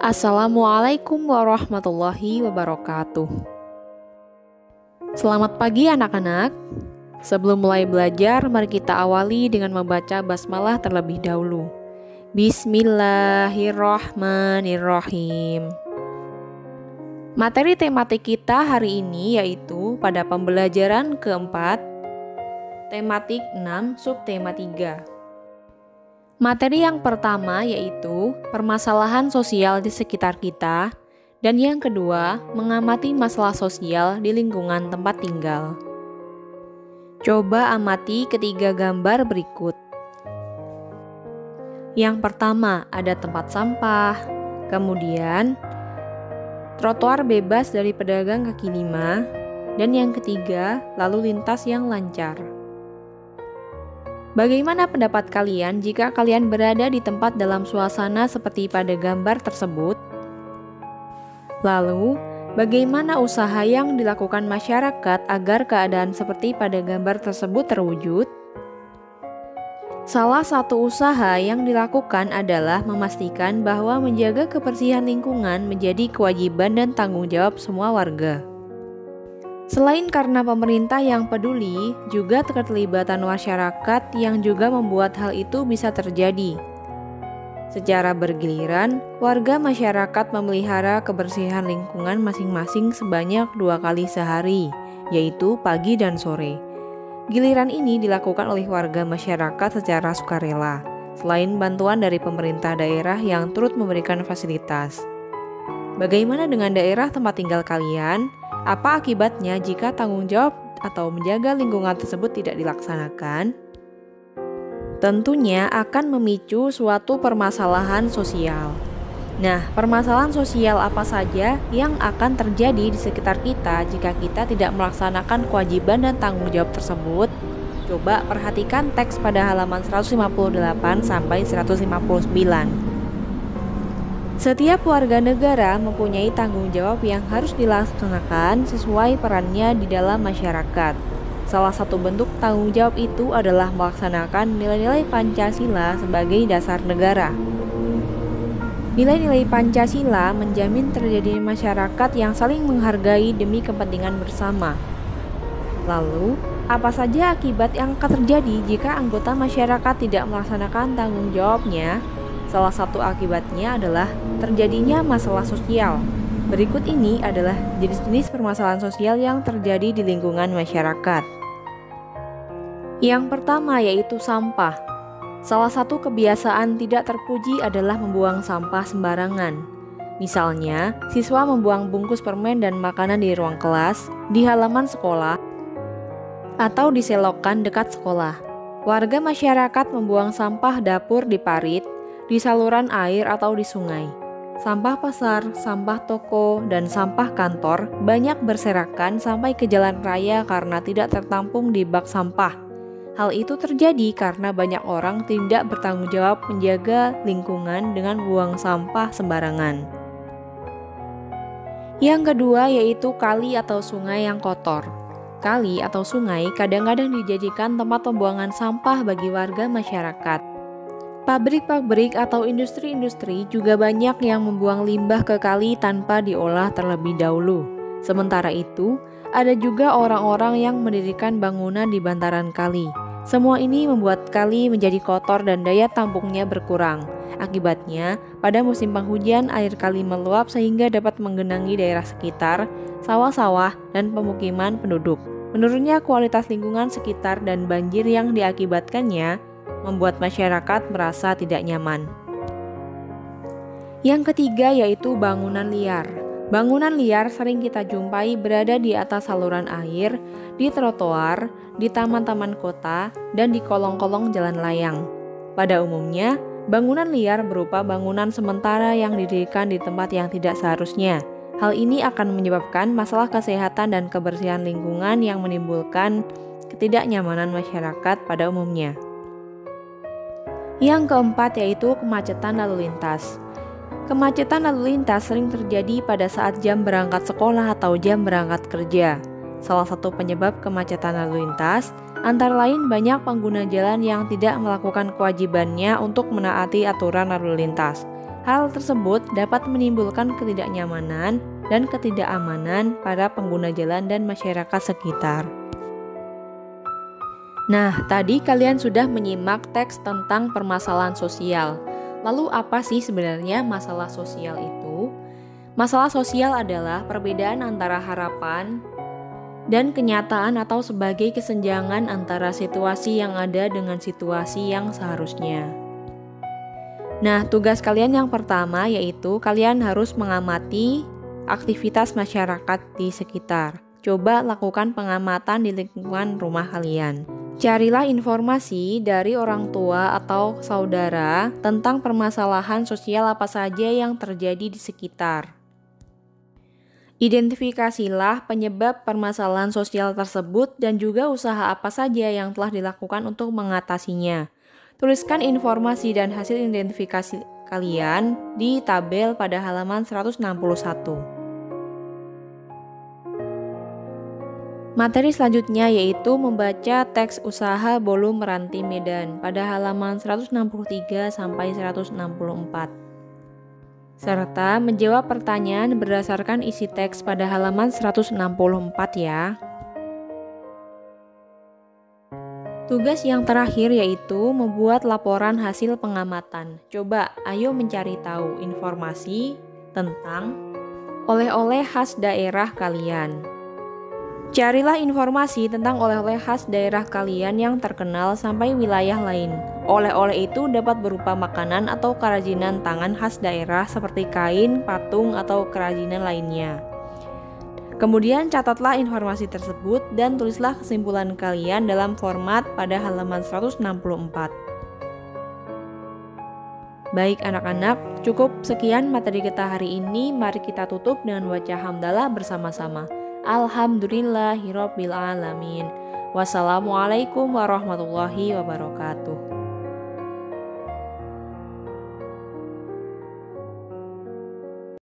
Assalamualaikum warahmatullahi wabarakatuh. Selamat pagi anak-anak. Sebelum mulai belajar, mari kita awali dengan membaca basmalah terlebih dahulu. Bismillahirrahmanirrahim. Materi tematik kita hari ini yaitu pada pembelajaran keempat, tematik 6, subtema 3. Materi yang pertama yaitu permasalahan sosial di sekitar kita, dan yang kedua mengamati masalah sosial di lingkungan tempat tinggal. Coba amati ketiga gambar berikut. Yang pertama ada tempat sampah, kemudian trotoar bebas dari pedagang kaki lima, dan yang ketiga lalu lintas yang lancar. Bagaimana pendapat kalian jika kalian berada di tempat dalam suasana seperti pada gambar tersebut? Lalu, bagaimana usaha yang dilakukan masyarakat agar keadaan seperti pada gambar tersebut terwujud? Salah satu usaha yang dilakukan adalah memastikan bahwa menjaga kebersihan lingkungan menjadi kewajiban dan tanggung jawab semua warga. Selain karena pemerintah yang peduli, juga keterlibatan masyarakat yang juga membuat hal itu bisa terjadi. Secara bergiliran, warga masyarakat memelihara kebersihan lingkungan masing-masing sebanyak 2 kali sehari, yaitu pagi dan sore. Giliran ini dilakukan oleh warga masyarakat secara sukarela, selain bantuan dari pemerintah daerah yang turut memberikan fasilitas. Bagaimana dengan daerah tempat tinggal kalian? Apa akibatnya jika tanggung jawab atau menjaga lingkungan tersebut tidak dilaksanakan? Tentunya akan memicu suatu permasalahan sosial. Nah, permasalahan sosial apa saja yang akan terjadi di sekitar kita jika kita tidak melaksanakan kewajiban dan tanggung jawab tersebut? Coba perhatikan teks pada halaman 158 sampai 159. Setiap warga negara mempunyai tanggung jawab yang harus dilaksanakan sesuai perannya di dalam masyarakat. Salah satu bentuk tanggung jawab itu adalah melaksanakan nilai-nilai Pancasila sebagai dasar negara. Nilai-nilai Pancasila menjamin terjadinya masyarakat yang saling menghargai demi kepentingan bersama. Lalu, apa saja akibat yang akan terjadi jika anggota masyarakat tidak melaksanakan tanggung jawabnya? Salah satu akibatnya adalah terjadinya masalah sosial. Berikut ini adalah jenis-jenis permasalahan sosial yang terjadi di lingkungan masyarakat. Yang pertama yaitu sampah. Salah satu kebiasaan tidak terpuji adalah membuang sampah sembarangan. Misalnya, siswa membuang bungkus permen dan makanan di ruang kelas, di halaman sekolah, atau diselokan dekat sekolah. Warga masyarakat membuang sampah dapur di parit, di saluran air atau di sungai. Sampah pasar, sampah toko, dan sampah kantor banyak berserakan sampai ke jalan raya karena tidak tertampung di bak sampah. Hal itu terjadi karena banyak orang tidak bertanggung jawab menjaga lingkungan dengan buang sampah sembarangan. Yang kedua yaitu kali atau sungai yang kotor. Kali atau sungai kadang-kadang dijadikan tempat pembuangan sampah bagi warga masyarakat. Pabrik-pabrik atau industri-industri juga banyak yang membuang limbah ke kali tanpa diolah terlebih dahulu. Sementara itu, ada juga orang-orang yang mendirikan bangunan di bantaran kali. Semua ini membuat kali menjadi kotor dan daya tampungnya berkurang. Akibatnya, pada musim penghujan air kali meluap sehingga dapat menggenangi daerah sekitar, sawah-sawah, dan pemukiman penduduk. Menurunnya kualitas lingkungan sekitar dan banjir yang diakibatkannya membuat masyarakat merasa tidak nyaman. Yang ketiga yaitu bangunan liar. Bangunan liar sering kita jumpai berada di atas saluran air, di trotoar, di taman-taman kota, dan di kolong-kolong jalan layang. Pada umumnya, bangunan liar berupa bangunan sementara yang didirikan di tempat yang tidak seharusnya. Hal ini akan menyebabkan masalah kesehatan dan kebersihan lingkungan yang menimbulkan ketidaknyamanan masyarakat pada umumnya. Yang keempat yaitu kemacetan lalu lintas. Kemacetan lalu lintas sering terjadi pada saat jam berangkat sekolah atau jam berangkat kerja. Salah satu penyebab kemacetan lalu lintas antara lain banyak pengguna jalan yang tidak melakukan kewajibannya untuk menaati aturan lalu lintas. Hal tersebut dapat menimbulkan ketidaknyamanan dan ketidakamanan pada pengguna jalan dan masyarakat sekitar. Nah, tadi kalian sudah menyimak teks tentang permasalahan sosial. Lalu apa sih sebenarnya masalah sosial itu? Masalah sosial adalah perbedaan antara harapan dan kenyataan atau sebagai kesenjangan antara situasi yang ada dengan situasi yang seharusnya. Nah, tugas kalian yang pertama yaitu kalian harus mengamati aktivitas masyarakat di sekitar. Coba lakukan pengamatan di lingkungan rumah kalian. Carilah informasi dari orang tua atau saudara tentang permasalahan sosial apa saja yang terjadi di sekitar. Identifikasilah penyebab permasalahan sosial tersebut dan juga usaha apa saja yang telah dilakukan untuk mengatasinya. Tuliskan informasi dan hasil identifikasi kalian di tabel pada halaman 161. Materi selanjutnya yaitu membaca teks usaha Bolu Meranti Medan pada halaman 163 sampai 164. Serta menjawab pertanyaan berdasarkan isi teks pada halaman 164 ya. Tugas yang terakhir yaitu membuat laporan hasil pengamatan. Coba ayo mencari tahu informasi tentang oleh-oleh khas daerah kalian. Carilah informasi tentang oleh-oleh khas daerah kalian yang terkenal sampai wilayah lain. Oleh-oleh itu dapat berupa makanan atau kerajinan tangan khas daerah seperti kain, patung, atau kerajinan lainnya. Kemudian catatlah informasi tersebut dan tulislah kesimpulan kalian dalam format pada halaman 164. Baik anak-anak, cukup sekian materi kita hari ini. Mari kita tutup dengan baca hamdalah bersama-sama. Alhamdulillahirabbil alamin. Wassalamualaikum warahmatullahi wabarakatuh.